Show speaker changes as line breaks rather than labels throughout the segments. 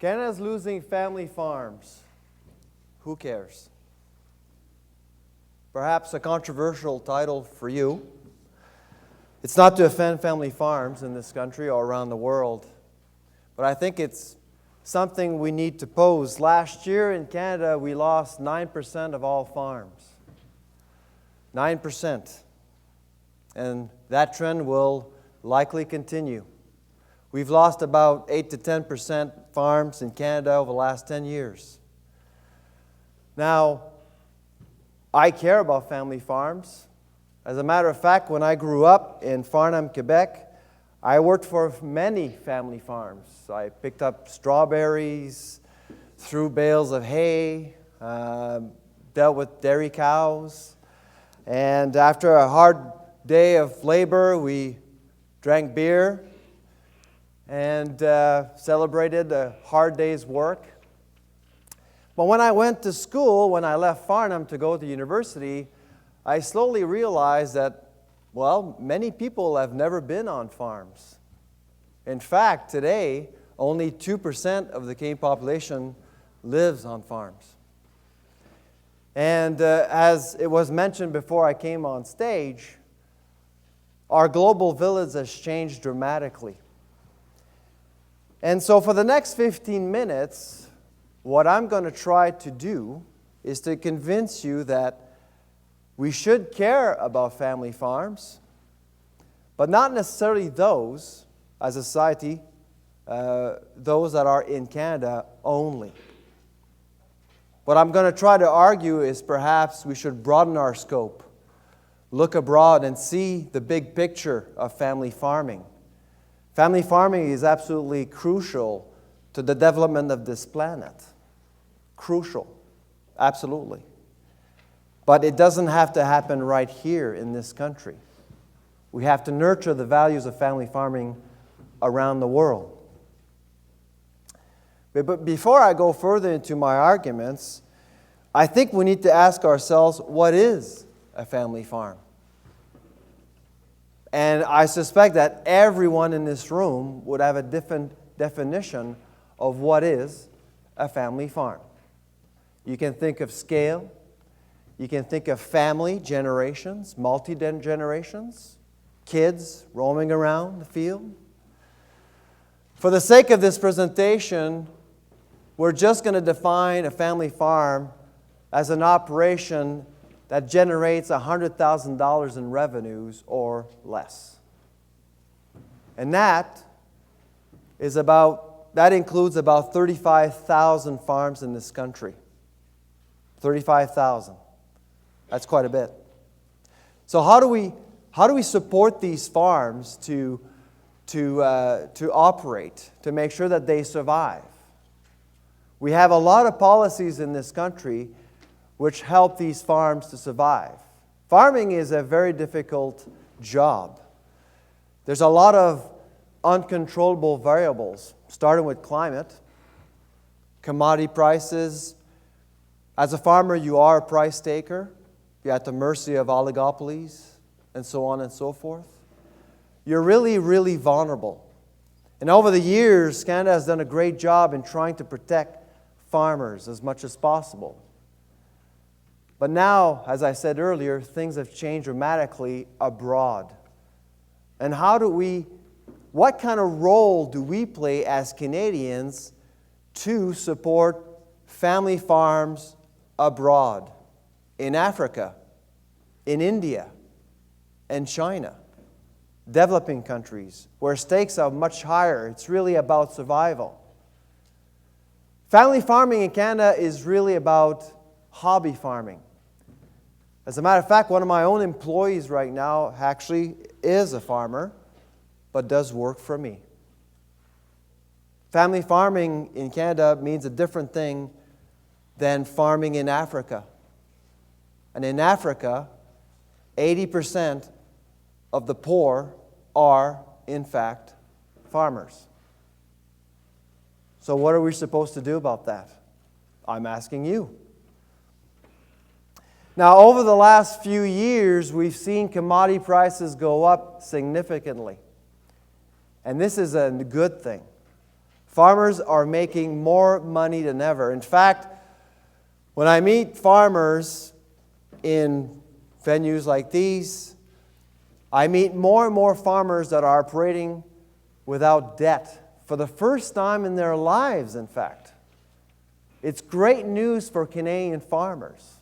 Canada's losing family farms. Who cares? Perhaps a controversial title for you. It's not to offend family farms in this country or around the world, but I think it's something we need to pose. Last year in Canada, we lost 9% of all farms. 9%. And that trend will likely continue. We've lost about 8 to 10% farms in Canada over the last 10 years. Now, I care about family farms. As a matter of fact, when I grew up in Farnham, Quebec, I worked for many family farms. I picked up strawberries, threw bales of hay, dealt with dairy cows. And after a hard day of labor, we drank beer and celebrated a hard day's work. But when I went to school, when I left Farnham to go to university, I slowly realized that, well, many people have never been on farms. In fact, today, only 2% of the Canadian population lives on farms. And as it was mentioned before I came on stage, our global village has changed dramatically. And so for the next 15 minutes, what I'm going to try to do is to convince you that we should care about family farms, but not necessarily those, as a society, those that are in Canada only. What I'm going to try to argue is perhaps we should broaden our scope, look abroad and see the big picture of family farming. Family farming is absolutely crucial to the development of this planet. Crucial, absolutely. But it doesn't have to happen right here in this country. We have to nurture the values of family farming around the world. But before I go further into my arguments, I think we need to ask ourselves, what is a family farm? And I suspect that everyone in this room would have a different definition of what is a family farm. You can think of scale. You can think of family, generations, multi-generations, kids roaming around the field. For the sake of this presentation, we're just going to define a family farm as an operation that generates $100,000 in revenues or less. And that includes about 35,000 farms in this country. 35,000. That's quite a bit. So how do we support these farms to operate, to make sure that they survive? We have a lot of policies in this country which help these farms to survive. Farming is a very difficult job. There's a lot of uncontrollable variables, starting with climate, commodity prices. As a farmer, you are a price taker. You're at the mercy of oligopolies, and so on and so forth. You're really, really vulnerable. And over the years, Canada has done a great job in trying to protect farmers as much as possible. But now, as I said earlier, things have changed dramatically abroad. And what kind of role do we play as Canadians to support family farms abroad? In Africa, in India, and China, developing countries where stakes are much higher. It's really about survival. Family farming in Canada is really about hobby farming. As a matter of fact, one of my own employees right now actually is a farmer, but does work for me. Family farming in Canada means a different thing than farming in Africa. And in Africa, 80% of the poor are, in fact, farmers. So what are we supposed to do about that? I'm asking you. Now, over the last few years, we've seen commodity prices go up significantly. And this is a good thing. Farmers are making more money than ever. In fact, when I meet farmers in venues like these, I meet more and more farmers that are operating without debt for the first time in their lives, in fact. It's great news for Canadian farmers.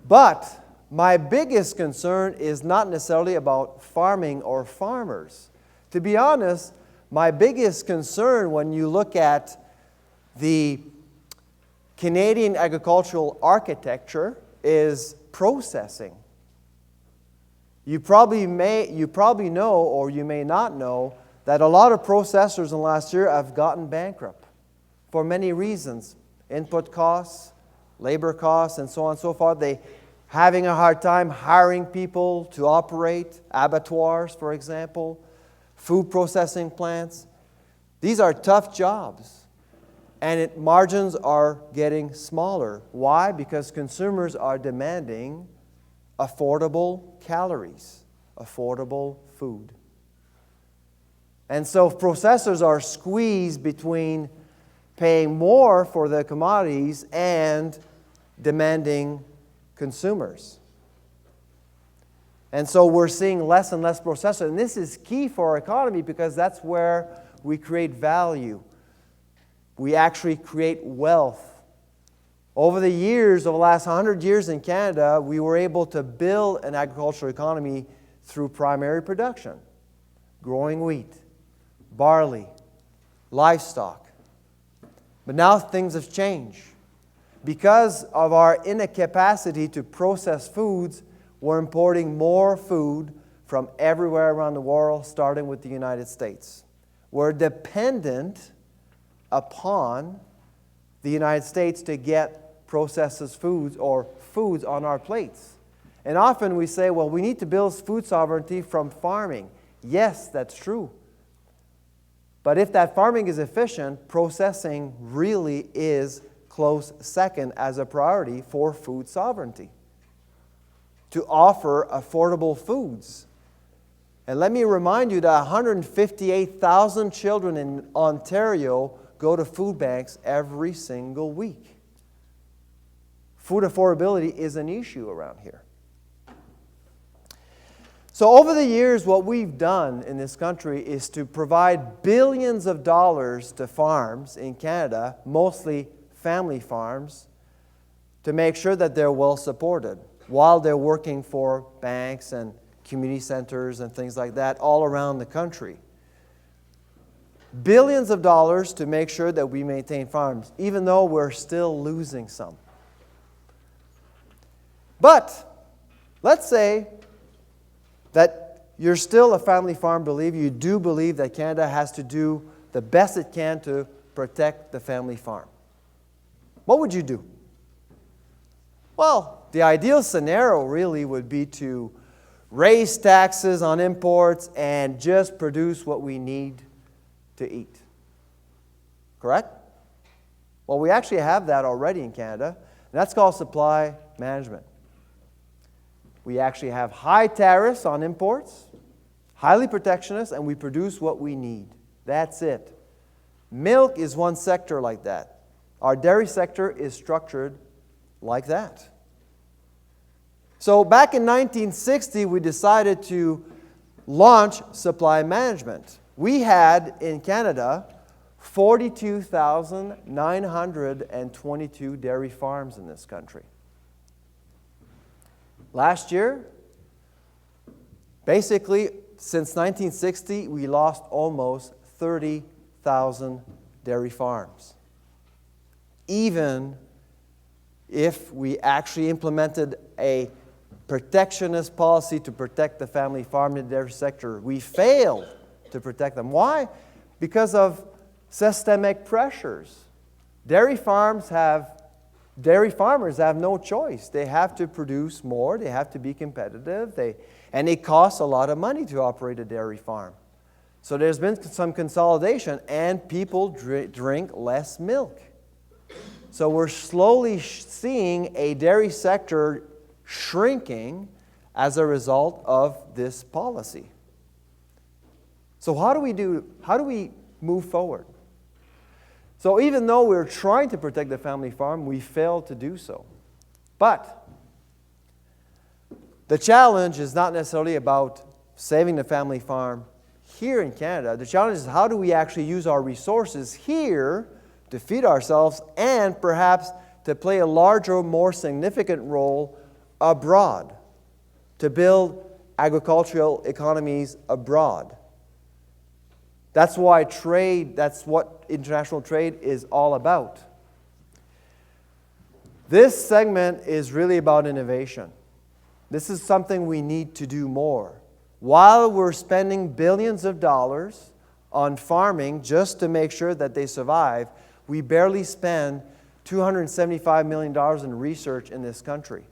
But my biggest concern is not necessarily about farming or farmers. To be honest, my biggest concern when you look at the Canadian agricultural architecture is processing. You probably know, or you may not know, that a lot of processors in the last year have gotten bankrupt for many reasons. Input costs, labor costs, and so on and so forth. They having a hard time hiring people to operate abattoirs, for example, food processing plants. These are tough jobs, and margins are getting smaller. Why? Because consumers are demanding affordable calories, affordable food. And so processors are squeezed between paying more for the commodities and demanding consumers. And so we're seeing less and less processors. And this is key for our economy because that's where we create value. We actually create wealth. Over the years, over the last 100 years in Canada, we were able to build an agricultural economy through primary production, growing wheat, barley, livestock. But now things have changed. Because of our incapacity to process foods, we're importing more food from everywhere around the world, starting with the United States. We're dependent upon the United States to get processed foods or foods on our plates. And often we say, well, we need to build food sovereignty from farming. Yes, that's true. But if that farming is efficient, processing really is close second as a priority for food sovereignty, to offer affordable foods. And let me remind you that 158,000 children in Ontario go to food banks every single week. Food affordability is an issue around here. So over the years, what we've done in this country is to provide billions of dollars to farms in Canada, mostly family farms, to make sure that they're well supported while they're working for banks and community centers and things like that all around the country. Billions of dollars to make sure that we maintain farms, even though we're still losing some. But let's say that you're still a family farm believer. You do believe that Canada has to do the best it can to protect the family farm. What would you do? Well, the ideal scenario really would be to raise taxes on imports and just produce what we need to eat. Correct? Well, we actually have that already in Canada, and that's called supply management. We actually have high tariffs on imports, highly protectionist, and we produce what we need. That's it. Milk is one sector like that. Our dairy sector is structured like that. So back in 1960, we decided to launch supply management. We had in Canada 42,922 dairy farms in this country. Last year, basically, since 1960, we lost almost 30,000 dairy farms. Even if we actually implemented a protectionist policy to protect the family farm and dairy sector, we failed to protect them. Why? Because of systemic pressures. Dairy farmers have no choice. They have to produce more. They have to be competitive. And it costs a lot of money to operate a dairy farm. So there's been some consolidation, and people drink less milk. So we're slowly seeing a dairy sector shrinking as a result of this policy. So how do we move forward. So even though we're trying to protect the family farm, we fail to do so. But the challenge is not necessarily about saving the family farm here in Canada. The challenge is how do we actually use our resources here to feed ourselves and perhaps to play a larger, more significant role abroad, to build agricultural economies abroad. That's why trade, that's what international trade is all about. This segment is really about innovation. This is something we need to do more. While we're spending billions of dollars on farming just to make sure that they survive, we barely spend $275 million in research in this country.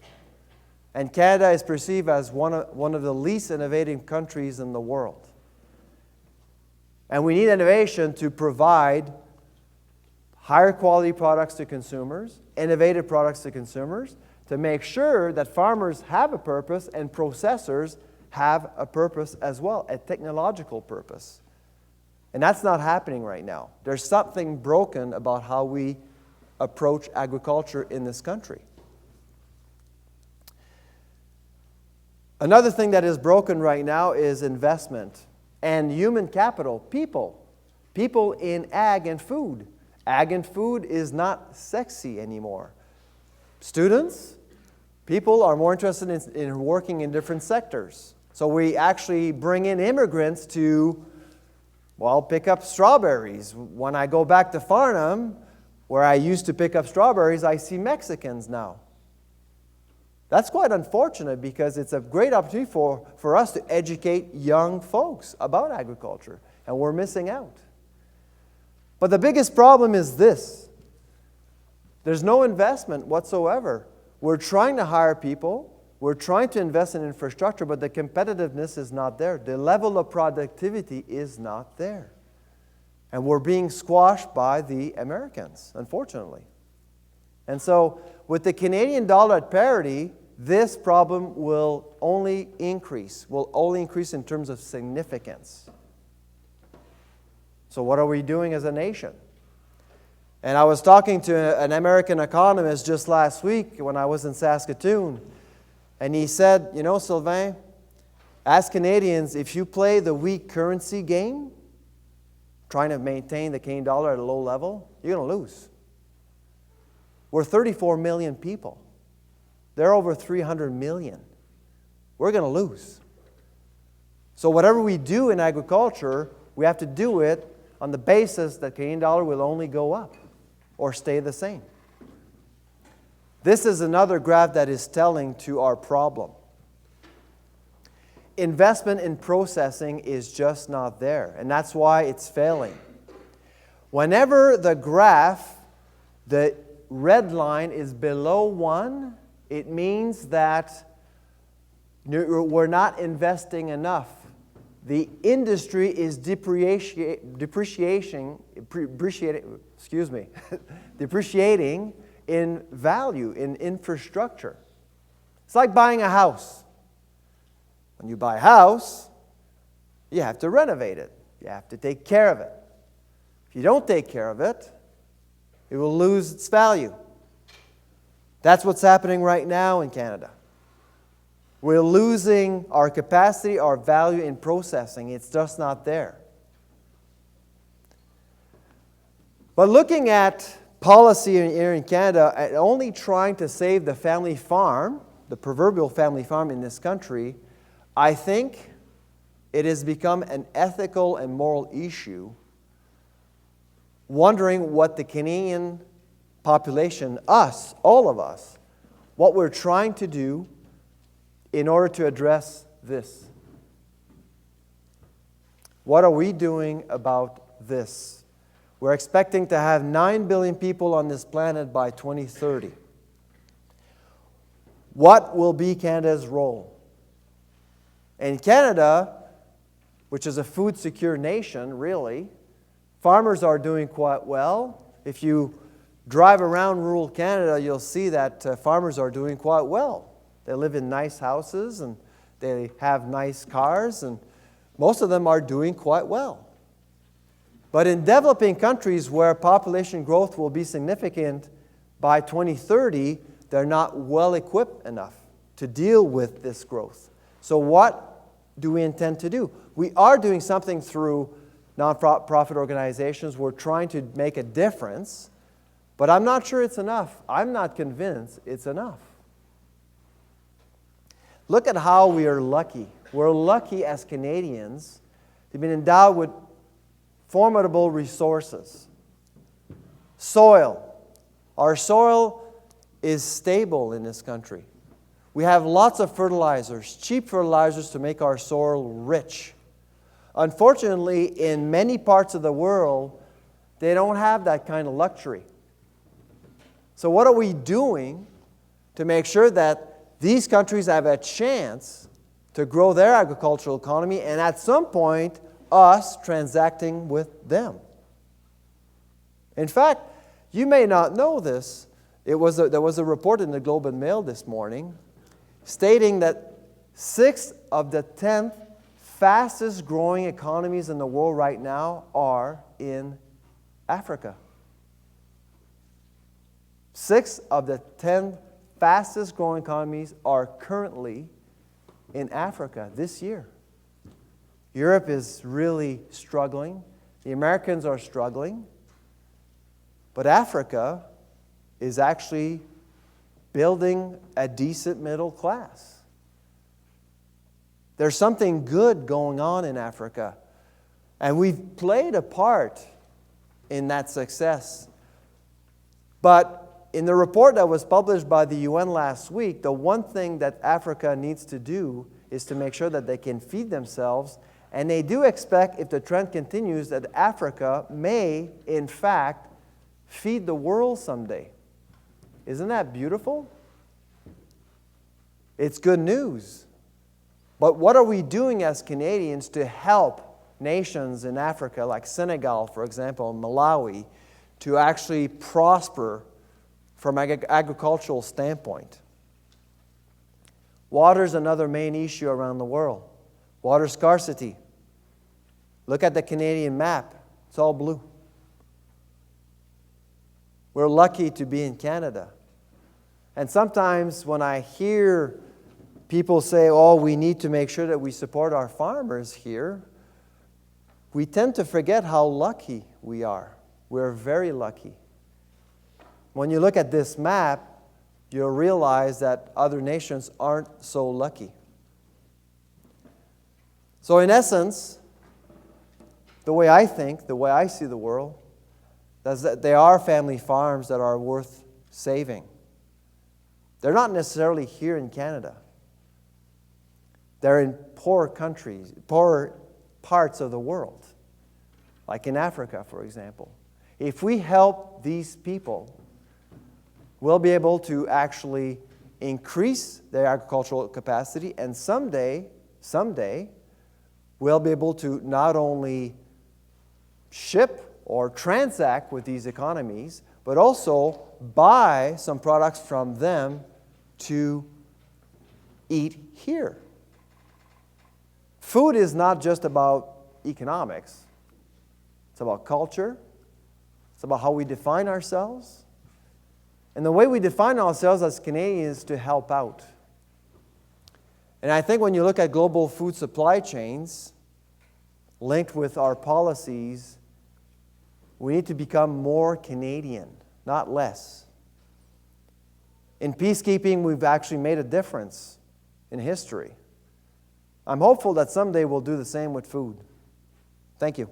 And Canada is perceived as one of the least innovative countries in the world. And we need innovation to provide higher quality products to consumers, innovative products to consumers, to make sure that farmers have a purpose and processors have a purpose as well, a technological purpose. And that's not happening right now. There's something broken about how we approach agriculture in this country. Another thing that is broken right now is investment and human capital, people. People in ag and food. Ag and food is not sexy anymore. Students, people are more interested in working in different sectors. So we actually bring in immigrants to, well, pick up strawberries. When I go back to Farnham, where I used to pick up strawberries, I see Mexicans now. That's quite unfortunate because it's a great opportunity for us to educate young folks about agriculture, and we're missing out. But the biggest problem is this. There's no investment whatsoever. We're trying to hire people. We're trying to invest in infrastructure, but the competitiveness is not there. The level of productivity is not there. And we're being squashed by the Americans, unfortunately. And so, with the Canadian dollar at parity, this problem will only increase in terms of significance. So what are we doing as a nation? And I was talking to an American economist just last week when I was in Saskatoon, and he said, you know, Sylvain, as Canadians, if you play the weak currency game, trying to maintain the Canadian dollar at a low level, you're going to lose. We're 34 million people. They're over 300 million. We're going to lose. So whatever we do in agriculture, we have to do it on the basis that Canadian dollar will only go up or stay the same. This is another graph that is telling to our problem. Investment in processing is just not there, and that's why it's failing. Whenever the graph, the red line is below 1, it means that we're not investing enough. The industry is depreciating in value, in infrastructure. It's like buying a house. When you buy a house, you have to renovate it. You have to take care of it. If you don't take care of it, it will lose its value. That's what's happening right now in Canada. We're losing our capacity, our value in processing. It's just not there. But looking at policy here in Canada, and only trying to save the family farm, the proverbial family farm in this country, I think it has become an ethical and moral issue, wondering what the Canadian population, us, all of us, what we're trying to do in order to address this. What are we doing about this? We're expecting to have 9 billion people on this planet by 2030. What will be Canada's role? In Canada, which is a food-secure nation, really, farmers are doing quite well. If you drive around rural Canada, you'll see that farmers are doing quite well. They live in nice houses and they have nice cars, and most of them are doing quite well. But in developing countries where population growth will be significant by 2030, they're not well equipped enough to deal with this growth. So what do we intend to do? We are doing something through nonprofit organizations. We're trying to make a difference, but I'm not sure it's enough. I'm not convinced it's enough. Look at how we are lucky. We're lucky as Canadians to be endowed with formidable resources. Soil. Our soil is stable in this country. We have lots of fertilizers, cheap fertilizers to make our soil rich. Unfortunately, in many parts of the world, they don't have that kind of luxury. So what are we doing to make sure that these countries have a chance to grow their agricultural economy and at some point, us transacting with them? In fact, you may not know this. There was a report in the Globe and Mail this morning stating that 6 of the 10 fastest growing economies in the world right now are in Africa. 6 of the 10 fastest growing economies are currently in Africa this year. Europe is really struggling. The Americans are struggling. But Africa is actually building a decent middle class. There's something good going on in Africa. And we've played a part in that success. But in the report that was published by the UN last week, the one thing that Africa needs to do is to make sure that they can feed themselves. And they do expect, if the trend continues, that Africa may, in fact, feed the world someday. Isn't that beautiful? It's good news. But what are we doing as Canadians to help nations in Africa, like Senegal, for example, and Malawi, to actually prosper from an agricultural standpoint? Water is another main issue around the world. Water scarcity. Look at the Canadian map. It's all blue. We're lucky to be in Canada. And sometimes when I hear people say, oh, we need to make sure that we support our farmers here, we tend to forget how lucky we are. We're very lucky. When you look at this map, you'll realize that other nations aren't so lucky. So in essence, the way I think, the way I see the world, is that there are family farms that are worth saving. They're not necessarily here in Canada. They're in poor countries, poor parts of the world, like in Africa, for example. If we help these people, we'll be able to actually increase their agricultural capacity, and someday, we'll be able to not only ship or transact with these economies, but also buy some products from them to eat here. Food is not just about economics. It's about culture. It's about how we define ourselves. And the way we define ourselves as Canadians is to help out. And I think when you look at global food supply chains linked with our policies, we need to become more Canadian, not less. In peacekeeping, we've actually made a difference in history. I'm hopeful that someday we'll do the same with food. Thank you.